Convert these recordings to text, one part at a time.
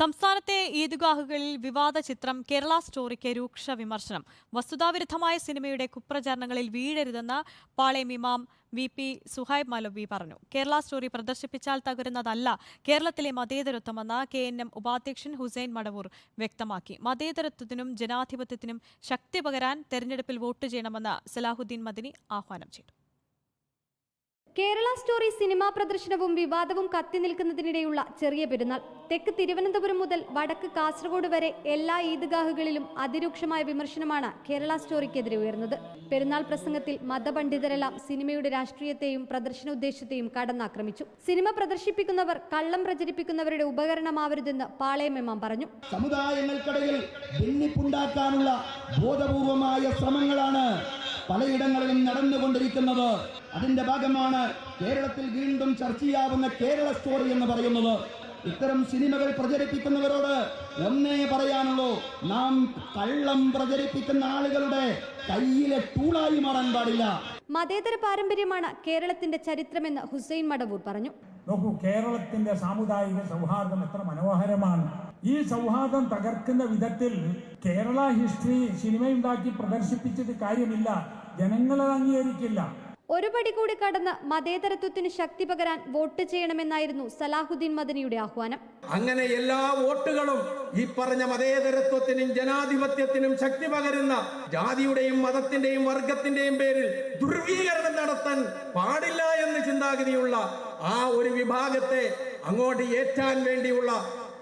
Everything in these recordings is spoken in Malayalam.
സംസ്ഥാനത്തെ ഈദ്ഗാഹുകളിൽ വിവാദ ചിത്രം കേരള സ്റ്റോറിക്ക് രൂക്ഷ വിമർശനം. വസ്തുതാവിരുദ്ധമായ സിനിമയുടെ കുപ്രചാരണങ്ങളിൽ വീഴരുതെന്ന് പാളയം ഇമാം VP സുഹൈബ് മൗലവി പറഞ്ഞു. കേരള സ്റ്റോറി പ്രദർശിപ്പിച്ചാൽ തകരുന്നതല്ല കേരളത്തിലെ മതേതരത്വമെന്ന് KNM ഉപാധ്യക്ഷൻ ഹുസൈൻ മടവൂർ വ്യക്തമാക്കി. മതേതരത്വത്തിനും ജനാധിപത്യത്തിനും ശക്തി പകരാൻ തെരഞ്ഞെടുപ്പിൽ വോട്ട് ചെയ്യണമെന്ന് സലാഹുദ്ദീൻ മദനി ആഹ്വാനം ചെയ്തു. കേരള സ്റ്റോറി സിനിമാ പ്രദർശനവും വിവാദവും കത്തി നിൽക്കുന്നതിനിടെയുള്ള ചെറിയ പെരുന്നാൾ. തെക്ക് തിരുവനന്തപുരം മുതൽ വടക്ക് കാസർഗോഡ് വരെ എല്ലാ ഈദ്ഗാഹുകളിലും അതിരൂക്ഷമായ വിമർശനമാണ് കേരള സ്റ്റോറിക്കെതിരെ ഉയർന്നത്. പെരുന്നാൾ പ്രസംഗത്തിൽ മതപണ്ഡിതരെല്ലാം സിനിമയുടെ രാഷ്ട്രീയത്തെയും പ്രദർശന ഉദ്ദേശത്തെയും കടന്നാക്രമിച്ചു. സിനിമ പ്രദർശിപ്പിക്കുന്നവർ കള്ളം പ്രചരിപ്പിക്കുന്നവരുടെ ഉപകരണമാവരുതെന്ന് പാളയം ഇമാം പറഞ്ഞു. സമുദായങ്ങൾക്കിടയിൽ ഭിന്നിപ്പുണ്ടാക്കാനുള്ള ബോധപൂർവമായ ശ്രമങ്ങളാണ് പലയിടങ്ങളിലും നടന്നുകൊണ്ടിരിക്കുന്നത്. അതിന്റെ ഭാഗമാണ് കേരളത്തിൽ വീണ്ടും ചർച്ചയാവുന്ന കേരള സ്റ്റോറി എന്ന് പറയുന്നത്. ഇത്തരം സിനിമകൾ പ്രചരിപ്പിക്കുന്നവരോട് ഒന്നേ പറയാനുള്ളൂ, നാം കള്ളം പ്രചരിപ്പിക്കുന്ന ആളുകളുടെ കയ്യിലെ ടൂളായി മാറാൻ പാടില്ല. മതേതര പാരമ്പര്യമാണ് കേരളത്തിന്റെ ചരിത്രമെന്ന് ഹുസൈൻ മടവൂർ പറഞ്ഞു. നോക്കൂ, കേരളത്തിന്റെ സാമുദായിക സൗഹാർദ്ദം എത്ര മനോഹരമാണ്. ഈ സൗഹാർദ്ദം തകർക്കുന്ന വിധത്തിൽ കേരള ഹിസ്റ്ററി സിനിമയുണ്ടാക്കി പ്രദർശിപ്പിച്ചത് കാര്യമില്ല, ജനങ്ങളത് അംഗീകരിക്കില്ല. ഒരുപടി കൂടി കടന്ന് മതേതരത്വത്തിന് ശക്തി പകരാൻ വോട്ട് ചെയ്യണമെന്നായിരുന്നു സലാഹുദ്ദീൻ മദനിയുടെ ആഹ്വാനം. അങ്ങനെ എല്ലാ വോട്ടുകളും ഈ പറഞ്ഞ മതേതരത്വത്തിനും ജനാധിപത്യത്തിനും ശക്തി പകരുന്ന ജാതിയുടെയും മതത്തിന്റെയും വർഗത്തിന്റെയും പേരിൽ ദുർവീകരണം നടത്താൻ പാടില്ല എന്ന് ചിന്താഗതിയുള്ള ആ ഒരു വിഭാഗത്തെ അങ്ങോട്ട് ഏറ്റാൻ വേണ്ടിയുള്ള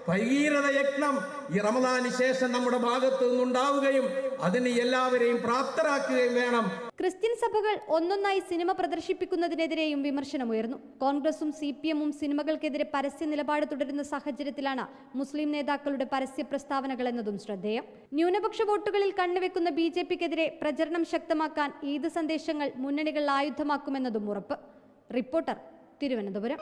ഭഗീരഥ യജ്ഞം ഈ റമദാന് ശേഷം നമ്മുടെ ഭാഗത്തു നിന്നുണ്ടാവുകയും അതിന് എല്ലാവരെയും പ്രാപ്തരാക്കുകയും വേണം. ക്രിസ്ത്യൻ സഭകൾ ഒന്നൊന്നായി സിനിമ പ്രദർശിപ്പിക്കുന്നതിനെതിരെയും വിമർശനമുയർന്നു. കോൺഗ്രസും CPM-ഉം സിനിമകൾക്കെതിരെ പരസ്യ നിലപാട് തുടരുന്ന സാഹചര്യത്തിലാണ് മുസ്ലിം നേതാക്കളുടെ പരസ്യ പ്രസ്താവനകൾ എന്നതും ശ്രദ്ധേയം. ന്യൂനപക്ഷ വോട്ടുകളിൽ കണ്ണുവെക്കുന്ന BJP-ക്കെതിരെ പ്രചരണം ശക്തമാക്കാൻ ഈദ് സന്ദേശങ്ങൾ മുന്നണികൾ ആയുധമാക്കുമെന്നതും ഉറപ്പ്. റിപ്പോർട്ടർ, തിരുവനന്തപുരം.